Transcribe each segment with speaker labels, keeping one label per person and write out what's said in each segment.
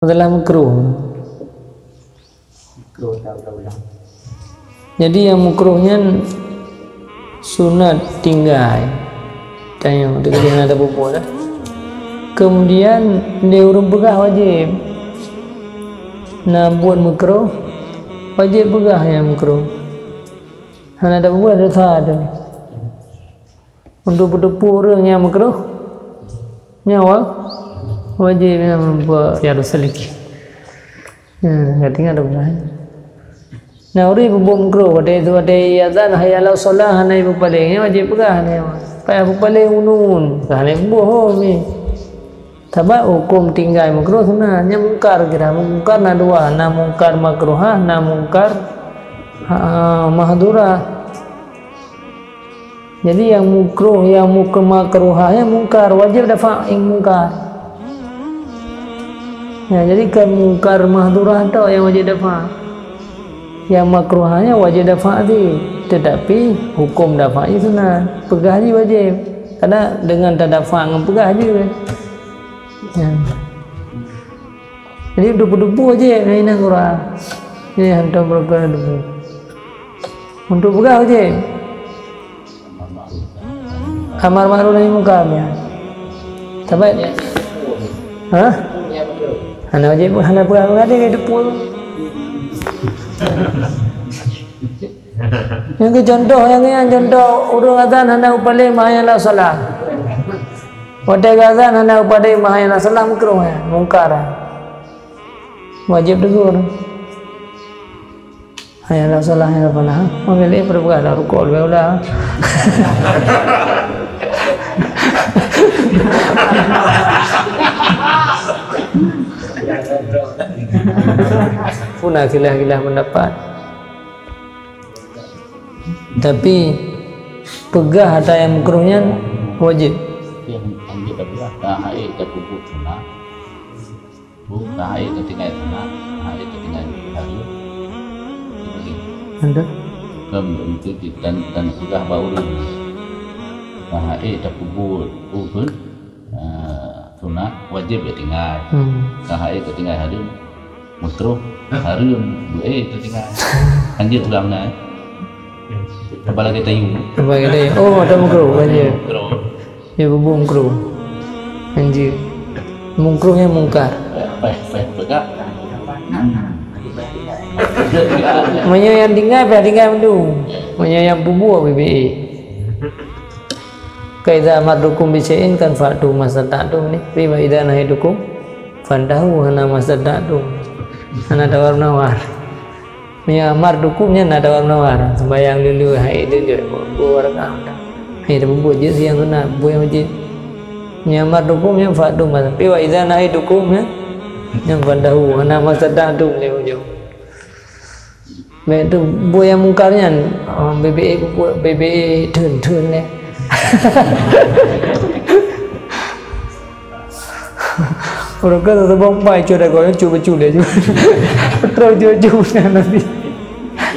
Speaker 1: adalah makruh. Jadi yang makruhnya sunat tinggal dan yang dengan ada bubur lah. Kemudian dia urung pegah wajib. Nah buat makruh wajib pegah yang makruh. Hanya ada bubur ada ada. Untuk bertepur yang makruh nyawa wajib yang buat ya seliki. Nggak tinggal ada bukan. Nah uri bubum kru pada itu ada azan hayalau solah hana ibu palingnya wajib pegah ni. Kayak ibu paling unun. Hana bohong ni. Tapi hukum tinggal makruh sebenarnya mungkar kira mungkar na dua, na mungkar makruhah, na mungkar mahdurah. Jadi yang makruh, yang makruhahnya mungkar wajib dafa ing mungkar. Ya, jadi kan mungkar mahdurah tu yang wajib dafa. Yang makruhnya wajib dafa'i, tetapi hukum dafa'i sunat, pegah je wajib. Karena dengan tak dafa' dengan pegah je kan. Ya. Jadi debu-debu aje ini Quran. Ini hantar berapa debu. Untuk pegah wajib. Amar ma'ruf nahi munkar ya. Tapi hah? Hana wajib hana pegah ada ke debu. Yang contoh urung azan hana upale mahayala salah. Wadai azan hana upale mahayala salah makruh ya, mungkar. Wajib tegur. Hayala salah ya pernah. Memilih perbuatan rukuk ulah. Punah kilah-kilah pendapat. Tapi pegah ada yang makruhnya wajib.
Speaker 2: Yang kita pegah tahai terkubur sunat. Tahai ketinggal sunat, tahai ketinggal hari.
Speaker 1: Ada?
Speaker 2: Kemudian dan pegah baru. Tahai terkubur ubun sunat wajib ketinggal. Tahai ketinggal hari makruh harum ketinggal. Anjir ulang na. Kepala kita yung.
Speaker 1: Kepala kita yung. Oh, ada makruh wajib. Ya bubung makruh. Anjir. Makruhnya mungkar.
Speaker 2: Pegah.
Speaker 1: Manya yang tinggal dulu. Manya yang bubur BBE. Kaidah mardukum bisain kan fa'tu masada'tum ni. Wa idza nahidukum fandahu hana masada'tum. Hana tawar-nawar. Punya mardukumnya nada war-nawar. Sembayang dulu hai dulu buat rakam. Hai buat je siang sunat buat wajib. Punya mardukumnya fa'tu mas. Tapi wa idza nahidukumnya yang fandahu hana masada'tum le ujung. Itu buat yang mungkarnya BBE turun ni. Orang kata terbang baik cuba kau yang cuba je. Terus cuba nanti.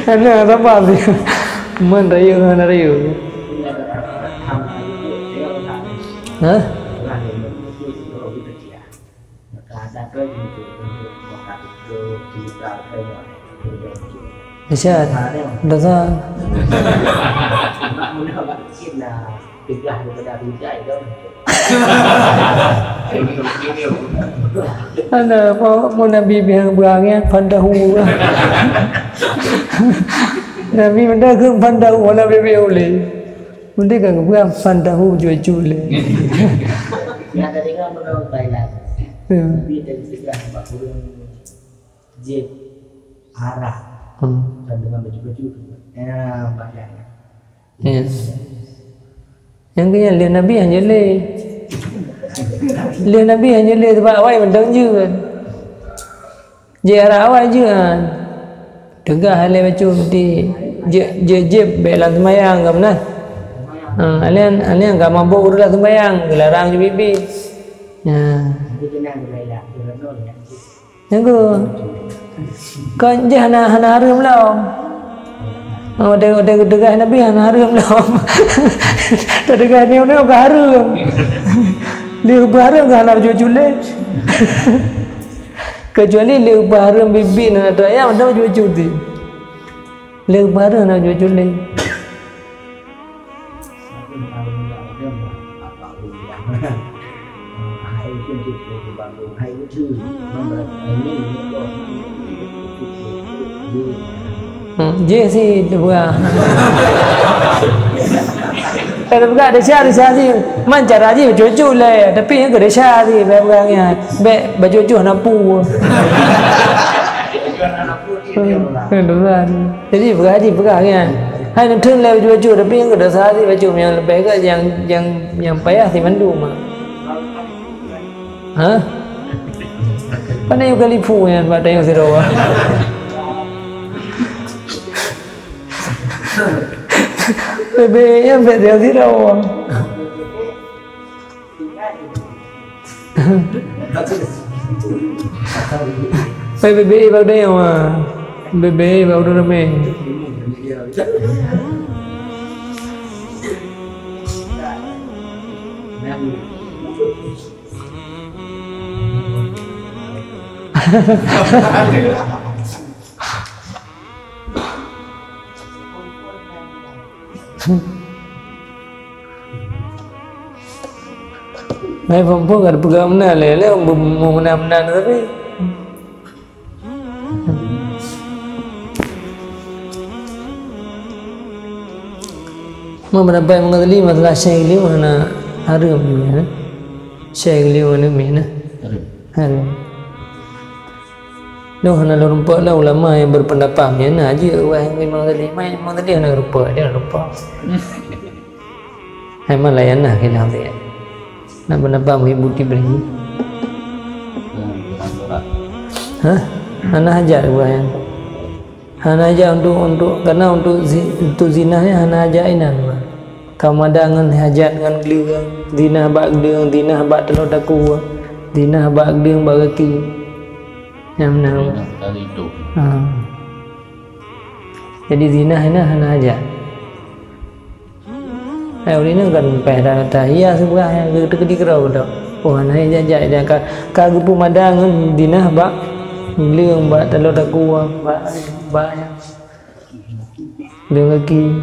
Speaker 1: Ana apa sih? Mana raya. Hah? Bisa, dah. Ada apa mau Nabi bilang berangnya pandahu. Nabi mendak ke pandahu wala bebe oleh. Mesti kan berang pandahu jual.
Speaker 3: Ya dari kan menurut Thailand. Nabi dari segala bakulun jib arah dan dengan baju-baju. Ya banyak.
Speaker 1: Yes. Yang kaya lihat Nabi hanya le. Lihat Nabi hanya le sebab awal mendang je kan. Jara awal je kan. Tegah hal baca mesti je belan semayang ke mana? Alian enggak mampu urus semayang, dilarang je bibi. Ya. Yang tu. Kan je hana harum lah. Oh, degah Nabi harum lah. Degah ni orang harum. Dia harum kan nak jual. Kecuali lebaran bibi nak ada ayam ada baju tu. Lebaran nak baju le.
Speaker 3: Hai pun cukup bantu hai itu mana ini
Speaker 1: Je sih bukan. Kalau bukan ada syar sih, mancar aja cucu le. Tapi yang ada syar sih, bukannya baju cucu anak pu. Kan. Jadi bukannya. Hai nak turun le baju tapi yang ada syar sih baju yang lebih ke yang payah sih mandu mah. Hah? Mana yang kali pu yang pada yang sirawa. Bebe yang beda di rawa. Bebe baru dia mah. Bebe baru ramai. Mai perempuan kan pegang mana le mau mana tapi mau berapa yang mengerti masalah syekh mana harum ni syekh mana mana harum. Noh hana rupa lah ulama yang berpendapat ni na aje orang memang tadi hana rupa dia rupa. Hai malayan nah kena dia. Nak pendapat menghibuti beri. Hah? Hana ajar orang. Hana ajar untuk karena untuk zinahnya hana ajar inan. Kamadangan hajat dengan gelang zinah bak gelang zinah bak telur daku zinah bak gelang bak kaki. Yang mana? Jadi zina ini hana aja. Hari ini kan pada tahiyah semua yang ketika kerau dah. Oh hana aja dan kagu pemandangan zina bak leung bak telur daku bak leung kaki.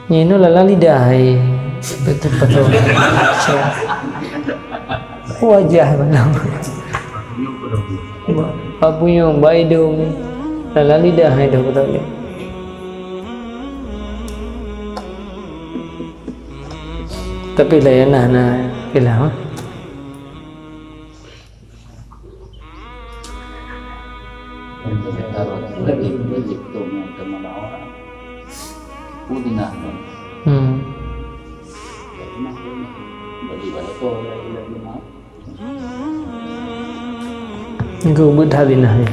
Speaker 1: Ini lala lidah betul. Wajah mana? Apa yang baik dong, lala lidah itu betul ni. Tapi layanan na kailangan. Engkau berhadinah ni.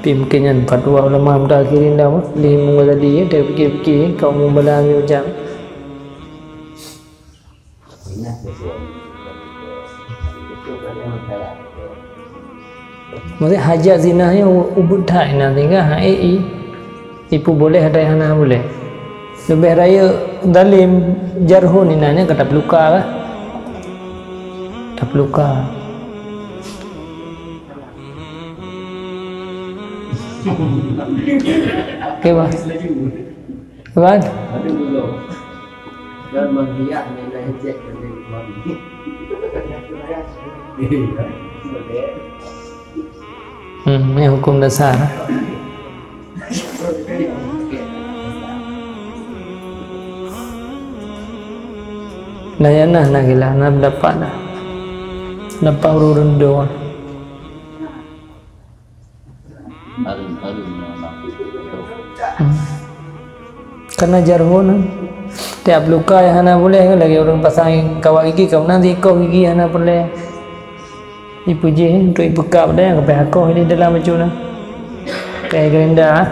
Speaker 1: Pimpinan fatwa ulama mutaakhirin dah di mengwadadi dia fikir-fikir kau membalangi macam. Maksudnya hajat zinahnya ubud tak nanti kan hai ipu boleh ada yang hana boleh. Lebih raya dalim jarhun ni nanya kata peluka lah. Tak peluka. Okey bah. Kawan.
Speaker 3: Dan menghias nilai hajat dari mandi.
Speaker 1: Ini hukum dasar. Layanah nak gila, nak dapat dah. Dapat urun doa. Karena jarhon tiap luka yang hana boleh lagi orang pasang kawat gigi kau nanti kau gigi hana boleh dipuji untuk ibu kap dah yang kepai aku ini dalam macam mana kayak gerenda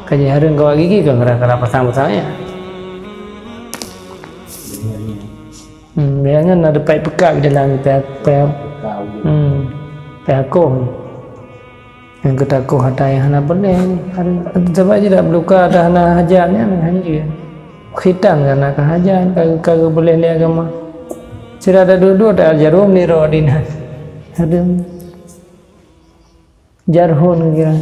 Speaker 1: kaji harun kawat gigi kau kerana pasang-pasangnya biasanya ada pai pekak di dalam pai aku yang kita aku hata yang hana boleh ni sebab je tak berluka ada hana hajatnya hanya je khitan kan nak hajat kalau boleh lihat agama sudah ada dua-dua tak jarum ni roh dinan Ada jarhun kira